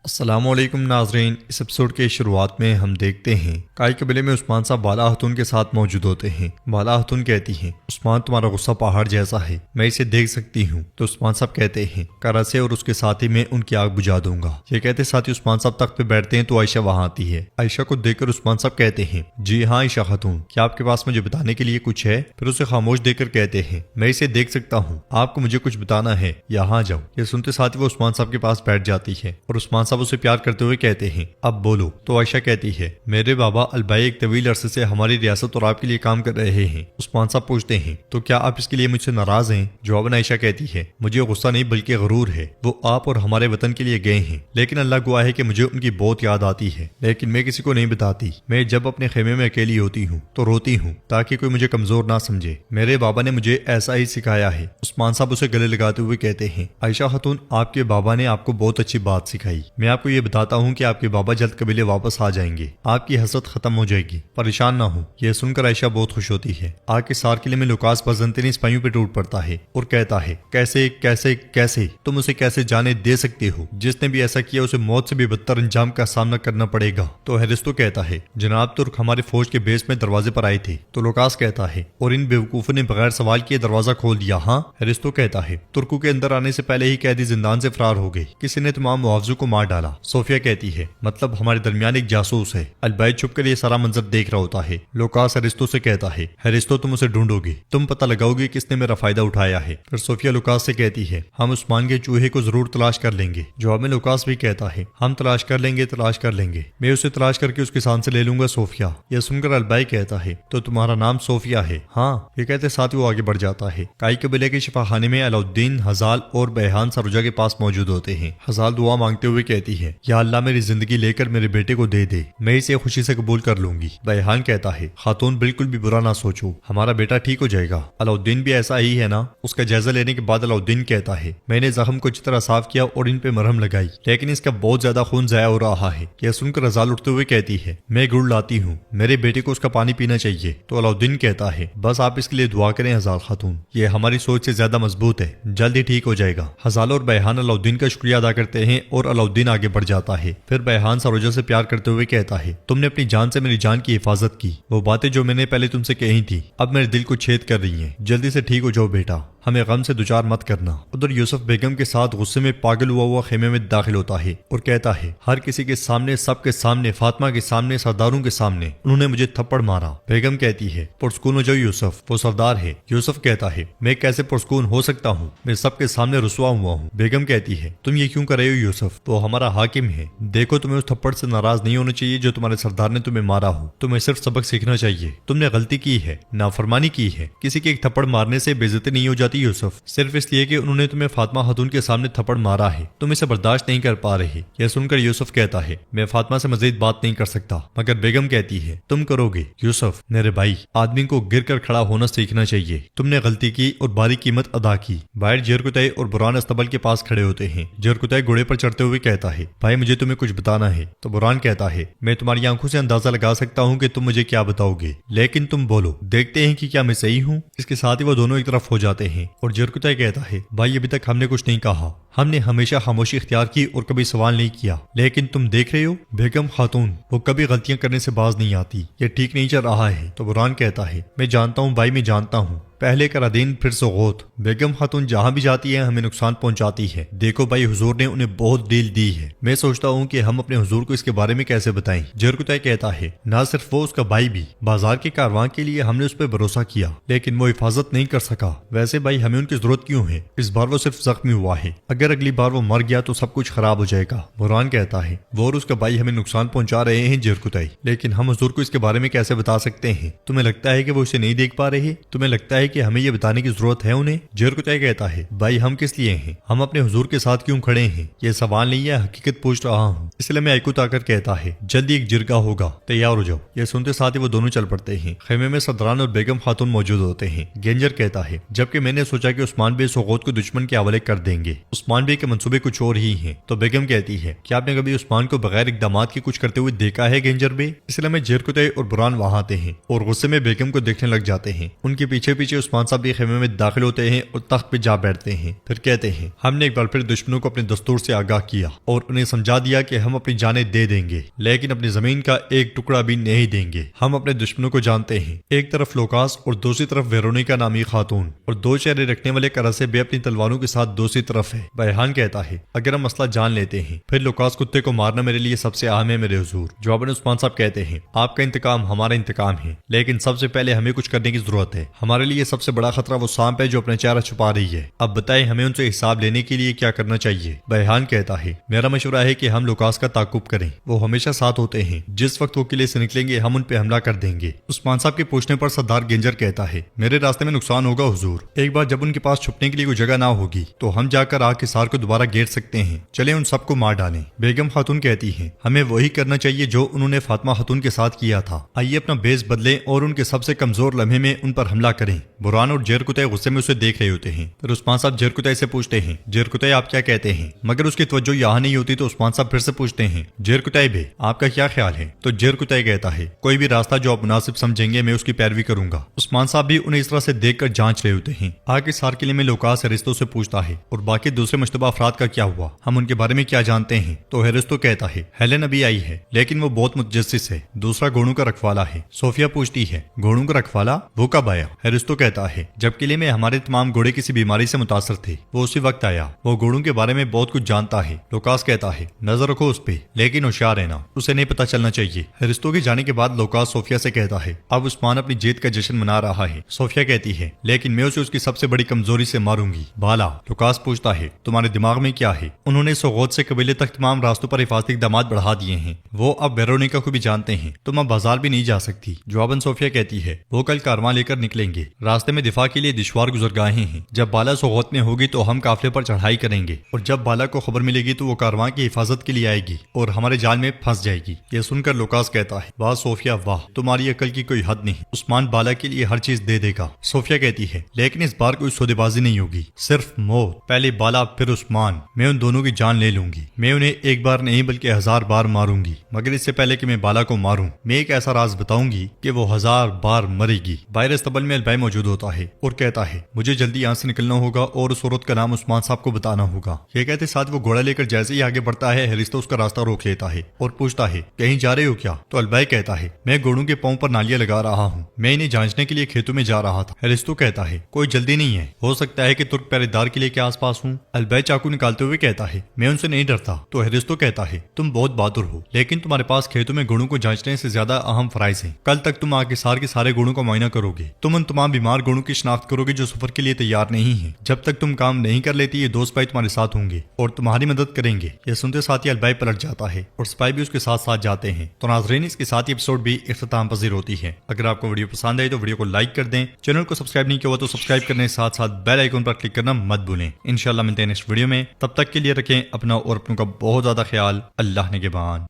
السلام علیکم ناظرین، اس ایپیسوڈ کے شروعات میں ہم دیکھتے ہیں کائی قبیلے میں عثمان صاحب بالا خاتون کے ساتھ موجود ہوتے ہیں۔ بالا خاتون کہتی ہیں عثمان تمہارا غصہ پہاڑ جیسا ہے، میں اسے دیکھ سکتی ہوں۔ تو عثمان صاحب کہتے ہیں کرا سے اور اس کے ساتھی میں ان کی آگ بجھا دوں گا۔ یہ کہتے ساتھی عثمان صاحب تخت پہ بیٹھتے ہیں تو عائشہ وہاں آتی ہے۔ عائشہ کو دیکھ کر عثمان صاحب کہتے ہیں جی ہاں عائشہ خاتون، کیا آپ کے پاس مجھے بتانے کے لیے کچھ ہے؟ پھر اسے خاموش دیکھ کر کہتے ہیں میں اسے دیکھ سکتا ہوں، آپ کو مجھے کچھ بتانا ہے، یہاں جاؤ۔ یہ سنتے ساتھ وہ عثمان صاحب کے پاس بیٹھ جاتی ہے اور عثمان صاحب اسے پیار کرتے ہوئے کہتے ہیں اب بولو۔ تو عائشہ کہتی ہے میرے بابا البائی ایک طویل عرصے سے ہماری ریاست اور آپ کے لیے کام کر رہے ہیں۔ عثمان صاحب پوچھتے ہیں تو کیا آپ اس کے لیے مجھ سے ناراض ہیں؟ جواباً عائشہ کہتی ہے مجھے غصہ نہیں بلکہ غرور ہے، وہ آپ اور ہمارے وطن کے لیے گئے ہیں، لیکن اللہ گواہ ہے کہ مجھے ان کی بہت یاد آتی ہے، لیکن میں کسی کو نہیں بتاتی۔ میں جب اپنے خیمے میں اکیلی ہوتی ہوں تو روتی ہوں تاکہ کوئی مجھے کمزور نہ سمجھے۔ میرے بابا نے مجھے ایسا ہی سکھایا ہے۔ عثمان صاحب اسے گلے لگاتے ہوئے کہتے ہیں عائشہ خاتون، آپ کے بابا نے آپ کو بہت اچھی بات سکھائی۔ میں آپ کو یہ بتاتا ہوں کہ آپ کے بابا جلد قبیلے واپس آ جائیں گے، آپ کی حسرت ختم ہو جائے گی، پریشان نہ ہو۔ یہ سن کر عائشہ بہت خوش ہوتی ہے۔ آگ کے سار قلعے میں لوکاس بازنطینی سپاہیوں پہ ٹوٹ پڑتا ہے اور کہتا ہے کیسے کیسے کیسے تم اسے کیسے جانے دے سکتے ہو؟ جس نے بھی ایسا کیا اسے موت سے بھی بدتر انجام کا سامنا کرنا پڑے گا۔ تو ہیرستو کہتا ہے جناب ترک ہماری فوج کے بیس میں دروازے پر آئے تھے۔ تو لوکاس کہتا ہے اور ان بیوقوفوں نے بغیر سوال کیے دروازہ کھول دیا؟ ہاں۔ ہیرستو کہتا ہے ترکوں کے اندر آنے سے پہلے ہی قیدی زندان سے فرار ہو گئے، کسی نے تمام معاوضوں کو مار ڈالا۔ صوفیہ کہتی ہے مطلب ہمارے درمیان ایک جاسوس ہے۔ البائی چھپ کر یہ سارا منظر دیکھ رہا ہوتا ہے۔ لوکاس ہیرستو سے کہتا ہے ہیرستو تم اسے ڈھونڈو گے، تم پتہ لگاؤ گے کس نے میرا فائدہ اٹھایا ہے۔ پھر صوفیہ لوکاس سے کہتی ہے ہم عثمان کے چوہے کو ضرور تلاش کر لیں گے۔ جواب میں لوکاس بھی کہتا ہے ہم تلاش کر لیں گے، تلاش کر لیں گے، میں اسے تلاش کر کے اس کے سان سے لے لوں گا۔ صوفیہ یہ سن کر البائی کہتا ہے تو تمہارا نام صوفیہ ہے؟ ہاں۔ یہ کہتے ساتھ وہ آگے بڑھ جاتا ہے۔ کائی قبیلے کے شفا خانے میں علاؤالدین، ہزال اور بیحان سروجا کے پاس موجود ہوتے ہیں۔ ہزال دعا مانگتے ہوئے کہتی ہے یا اللہ میری زندگی لے کر میرے بیٹے کو دے دے، میں اسے خوشی سے قبول کر لوں گی۔ بیحان کہتا ہے خاتون بالکل بھی برا نہ سوچو، ہمارا بیٹا ٹھیک ہو جائے گا۔ علاؤالدین بھی ایسا ہی ہے نا؟ اس کا جائزہ لینے کے بعد علاؤالدین کہتا ہے میں نے زخم کو اچھی طرح صاف کیا اور ان پہ مرہم لگائی، لیکن اس کا بہت زیادہ خون ضائع ہو رہا ہے۔ یہ سن کر ہزال اٹھتے ہوئے کہتی ہے میں گڑ لاتی ہوں، میرے بیٹے کو اس کا پانی پینا چاہیے۔ تو علاؤالدین کہتا ہے بس آپ اس کے لیے دعا کریں ہزال خاتون، یہ ہماری سوچ سے زیادہ مضبوط ہے، جلد ہی ٹھیک ہو جائے گا۔ ہزال اور بیحان علاؤالدین کا شکریہ ادا کرتے ہیں اور علاؤالدین آگے بڑھ جاتا ہے۔ پھر بیحان سروجا سے پیار کرتے ہوئے کہتا ہے تم نے اپنی جان سے میری جان کی حفاظت کی، وہ باتیں جو میں نے پہلے تم سے کہی تھی اب میرے دل کو چھید کر رہی ہیں، جلدی سے ٹھیک ہو جاؤ بیٹا، ہمیں غم سے دوچار مت کرنا۔ ادھر یوسف بیگم کے ساتھ غصے میں پاگل ہوا خیمے میں داخل ہوتا ہے اور کہتا ہے ہر کسی کے سامنے، سب کے سامنے، فاطمہ کے سامنے، سرداروں کے سامنے انہوں نے مجھے تھپڑ مارا۔ بیگم کہتی ہے پرسکون ہو جاؤ یوسف، وہ سردار ہے۔ یوسف کہتا ہے میں کیسے پرسکون ہو سکتا ہوں، میں سب کے سامنے رسوا ہوا ہوں۔ بیگم کہتی ہے تم یہ کیوں کر رہے ہو یوسف، وہ ہمارا حاکم ہے، دیکھو تمہیں اس تھپڑ سے ناراض نہیں ہونا چاہیے جو تمہارے سردار نے تمہیں مارا ہو، تمہیں صرف سبق سیکھنا چاہیے، تم نے غلطی کی ہے، نافرمانی کی ہے۔ کسی کے ایک تھپڑ مارنے سے بے عزتی نہیں ہو جاتی یوسف، صرف اس لیے کہ انہوں نے تمہیں فاطمہ خاتون کے سامنے تھپڑ مارا ہے، تم اسے برداشت نہیں کر پا رہے۔ یہ سن کر یوسف کہتا ہے میں فاطمہ سے مزید بات نہیں کر سکتا، مگر بیگم کہتی ہے تم کرو گے۔ یوسف میرے بھائی، آدمی کو گر کر کھڑا ہونا سیکھنا چاہیے، تم نے غلطی کی اور باری قیمت ادا کی۔ باہر جیرکتائی اور بران استبل کے پاس کھڑے ہوتے ہیں۔ جیرکتائی گھوڑے پر چڑھتے ہوئے کہتا ہے بھائی مجھے تمہیں کچھ بتانا ہے۔ تو بران کہتا ہے میں تمہاری آنکھوں سے اندازہ لگا سکتا ہوں کہ تم مجھے کیا بتاؤ گے، لیکن تم بولو، دیکھتے ہیں کہ کیا میں صحیح ہوں۔ اس کے ساتھ ہی وہ دونوں ایک طرف ہو جاتے ہیں اور جیرکتائی کہتا ہے بھائی ابھی تک ہم نے کچھ نہیں کہا، ہم نے ہمیشہ خاموشی اختیار کی اور کبھی سوال نہیں کیا، لیکن تم دیکھ رہے ہو بیگم خاتون وہ کبھی غلطیاں کرنے سے باز نہیں آتی، یہ ٹھیک نہیں چل رہا ہے۔ تو بران کہتا ہے میں جانتا ہوں بھائی، میں جانتا ہوں، پہلے کرا دین پھر سوغوت، بیگم خاتون جہاں بھی جاتی ہے ہمیں نقصان پہنچاتی ہے، دیکھو بھائی حضور نے انہیں بہت ڈیل دی ہے، میں سوچتا ہوں کہ ہم اپنے حضور کو اس کے بارے میں کیسے بتائیں۔ جیرکتائی کہتا ہے نہ صرف وہ، اس کا بھائی بھی، بازار کے کارواں کے لیے ہم نے اس پہ بھروسہ کیا لیکن وہ حفاظت نہیں کر سکا، ویسے بھائی ہمیں ان کی ضرورت کیوں ہے، اس بار وہ صرف زخمی ہوا ہے، اگر اگلی بار وہ مر گیا تو سب کچھ خراب ہو جائے گا۔ بران کہتا ہے وہ اور اس کا بھائی ہمیں نقصان پہنچا رہے ہیں جیرکتائی، لیکن ہم حضور کو اس کے بارے میں کیسے بتا سکتے ہیں؟ تمہیں لگتا ہے کہ وہ اسے نہیں دیکھ پا رہے؟ تمہیں لگتا ہے کہ ہمیں یہ بتانے کی ضرورت ہے انہیں؟ جیرکتائی کہتا ہے بھائی ہم کس لیے ہیں، ہم اپنے حضور کے ساتھ کیوں کھڑے ہیں؟ یہ سوال نہیں ہے، حقیقت پوچھ رہا ہوں۔ اس لیے میں ایکو آ کر کہتا ہے جلدی ایک جرگہ ہوگا، تیار ہو جاؤ۔ یہ سنتے ساتھ ہی وہ دونوں چل پڑتے ہیں۔ خیمے میں سردران اور بیگم خاتون موجود ہوتے ہیں۔ گینجر کہتا ہے جبکہ میں نے سوچا کہ عثمان بے سوغوت کو دشمن کے حوالے کر دیں گے، عثمان بے کے منصوبے کچھ اور ہی ہیں۔ تو بیگم کہتی ہے کیا آپ نے کبھی عثمان کو بغیر اقدامات کے کچھ کرتے ہوئے دیکھا ہے گینجر بے؟ اس لیے میں جیرکتے اور بران وہاں آتے ہیں اور غصے میں بیگم کو دیکھنے لگ جاتے ہیں۔ ان کے پیچھے پیچھے عثمان صاحب بھی خیمے میں داخل ہوتے ہیں اور تخت پہ جا بیٹھتے ہیں۔ پھر کہتے ہیں ہم نے ایک بار پھر دشمنوں کو اپنے دستور سے آگاہ کیا اور انہیں سمجھا دیا کہ ہم اپنی جانیں دے دیں گے لیکن اپنی زمین کا ایک ٹکڑا بھی نہیں دیں گے۔ ہم اپنے دشمنوں کو جانتے ہیں، ایک طرف لوکاس اور دوسری طرف ویرونیکا نامی خاتون، اور دو چہرے رکھنے والے کراسے بے اپنی تلواروں کے ساتھ دوسری طرف ہے۔ بیحان کہتا ہے اگر ہم مسئلہ جان لیتے ہیں پھر لوکاس کتے کو مارنا میرے لیے سب سے اہم ہے میرے حضور۔ جواباً عثمان صاحب کہتے ہیں آپ کا انتقام ہمارا انتقام ہے، لیکن سب سے پہلے ہمیں کچھ کرنے کی ضرورت ہے۔ ہمارے لیے سب سے بڑا خطرہ وہ سانپ ہے جو اپنا چہرہ چھپا رہی ہے۔ اب بتائیں ہمیں ان سے حساب لینے کے لیے کیا کرنا چاہیے؟ بیحان کہتا ہے میرا مشورہ ہے کہ ہم لوکاس کا تعاقب کریں، وہ ہمیشہ ساتھ ہوتے ہیں، جس وقت وہ قلعے سے نکلیں گے ہم ان پہ حملہ کر دیں گے۔ عثمان صاحب کے پوچھنے پر سردار گینجر کہتا ہے میرے راستے میں نقصان ہوگا حضور، ایک بار جب ان کے پاس چھپنے کے لیے کوئی جگہ نہ ہوگی تو ہم جا کر آگ کے سار کو دوبارہ گھیر سکتے ہیں، چلیں ان سب کو مار ڈالیں۔ بیگم خاتون کہتی ہیں ہمیں وہی کرنا چاہیے جو انہوں نے فاطمہ خاتون کے ساتھ کیا تھا، آئیے اپنا بیس بدلیں اور ان کے سب سے کمزور لمحے میں ان پر حملہ کریں۔ بران اور جیرکتے غصے میں اسے دیکھ رہے ہوتے ہیں۔ پھر عثمان صاحب جیرکتے سے پوچھتے ہیں جیرکتے آپ کیا کہتے ہیں؟ مگر اس کی توجہ یہاں نہیں ہوتی تو عثمان صاحب پھر سے پوچھتے ہیں جیرکتے بے آپ کا کیا خیال ہے؟ تو جیرکتے کہتا ہے کوئی بھی راستہ جو آپ مناسب سمجھیں گے میں اس کی پیروی کروں گا۔ عثمان صاحب بھی انہیں اس طرح سے دیکھ کر جانچ رہے ہوتے ہیں۔ آگے سار قلعے میں لوکاس ہیرستو سے پوچھتا ہے اور باقی دوسرے مشتبہ افراد کا کیا ہوا، ہم ان کے بارے میں کیا جانتے ہیں؟ تو ہیرستو کہتا ہے ہیلن ابھی آئی ہے لیکن وہ بہت متجسس ہے، دوسرا گھوڑوں کا رکھوالا ہے۔ صوفیہ پوچھتی ہے گھوڑوں کا رکھوالا وہ کب آیا؟ ہیرستو کہتا ہے جب قلعے میں ہمارے تمام گھوڑے کسی بیماری سے متاثر تھے وہ اسی وقت آیا، وہ گھوڑوں کے بارے میں بہت کچھ جانتا ہے۔ لوکاس کہتا ہے نظر رکھو اس پہ لیکن ہوشیار رہنا، اسے نہیں پتا چلنا چاہیے۔ ہیرستو کے جانے کے بعد لوکاس صوفیہ سے کہتا ہے اب عثمان اپنی جیت کا جشن منا رہا ہے۔ صوفیہ کہتی ہے لیکن میں اسے اس کی سب سے بڑی کمزوری سے ماروں گی، بھالا۔ لوکاس پوچھتا ہے تمہارے دماغ میں کیا ہے؟ انہوں نے سوغوت سے قبیلے تک تمام راستوں پر حفاظتی اقدامات بڑھا دیے ہیں، وہ اب ویرونیکا کو بھی جانتے ہیں، تم اب بازار بھی نہیں جا سکتی۔ جواباً صوفیہ کہتی ہے وہ کل کارواں لے کر نکلیں گے، راستے میں دفاع کے لیے دشوار گزرگاہیں ہیں، جب بالا سوغوت میں ہوگی تو ہم قافلے پر چڑھائی کریں گے اور جب بالا کو خبر ملے گی تو وہ کارواں کی حفاظت کے لیے آئے گی اور ہمارے جال میں پھنس جائے گی۔ یہ سن کر لوکاس کہتا ہے واہ صوفیہ واہ، تمہاری عقل کی کوئی حد نہیں، عثمان بالا کے لیے ہر چیز دے دے گا۔ صوفیہ کہتی ہے لیکن اس بار کوئی سودے بازی نہیں ہوگی، صرف موت، پہلے بالا پھر عثمان، میں ان دونوں کی جان لے لوں گی، میں انہیں ایک بار نہیں بلکہ 1000 بار ماروں گی، مگر اس سے پہلے کہ میں بالا کو ماروں میں ایک ایسا راز بتاؤں گی کہ وہ 1000 بار مرے گی۔ باہر استبل میں البائی موجود ہوتا ہے اور کہتا ہے مجھے جلدی یہاں سے نکلنا ہوگا اور اس عورت کا نام عثمان صاحب کو بتانا ہوگا۔ یہ کہتے ساتھ وہ گھوڑا لے کر جیسے ہی آگے بڑھتا ہے ہیرستو اس کا راستہ روک لیتا ہے اور پوچھتا ہے کہیں جا رہے ہو کیا؟ تو البائی کہتا ہے میں گھوڑوں کے پاؤں پر نالیاں لگا رہا ہوں، میں انہیں جانچنے کے لیے کھیتوں میں جا رہا تھا۔ ہیرستو کہتا ہے کوئی جلدی نہیں ہے، ہو سکتا ہے کہ ترک پہرے دار کے لیے کے آس پاس ہوں۔ البائی چاقو نکالتے ہوئے کہتا ہے میں ان سے نہیں ڈرتا۔ تو ہیرستو کہتا ہے تم بہت بہادر ہو لیکن تمہارے پاس کھیتوں میں گھوڑوں کو جانچنے سے زیادہ اہم فرائض ہیں، کل تک تم آگے سار کے سارے گھوڑوں کا معائنہ کرو گے، تم ان تمام بیمار گھوڑوں کی شناخت کرو گے جو سفر کے لیے تیار نہیں ہیں، جب تک تم کام نہیں کر لیتی یہ 2 سپاہی تمہارے ساتھ ہوں گے اور تمہاری مدد کریں گے۔ یہ سنتے ساتھ ہی البائی پلٹ جاتا ہے اور سپاہی بھی اس کے ساتھ ساتھ جاتے ہیں۔ تو ناظرین اس کے ساتھ ہی ایپیسوڈ بھی اختتام پذیر ہوتی ہے۔ اگر آپ کو ویڈیو پسند آئی تو ویڈیو کو لائک کر دیں، چینل کو سبسکرائب نہیں کیا ہوا تو سبسکرائب کرنے کے ساتھ ساتھ بیل آئیکن پر کلک کرنا مت بھولیں۔ انشاءاللہ ملتے ہیں نیکسٹ ویڈیو میں، تب تک کے لیے رکھیں اپنا اور اپنوں کا بہت زیادہ خیال۔ اللہ نگہبان۔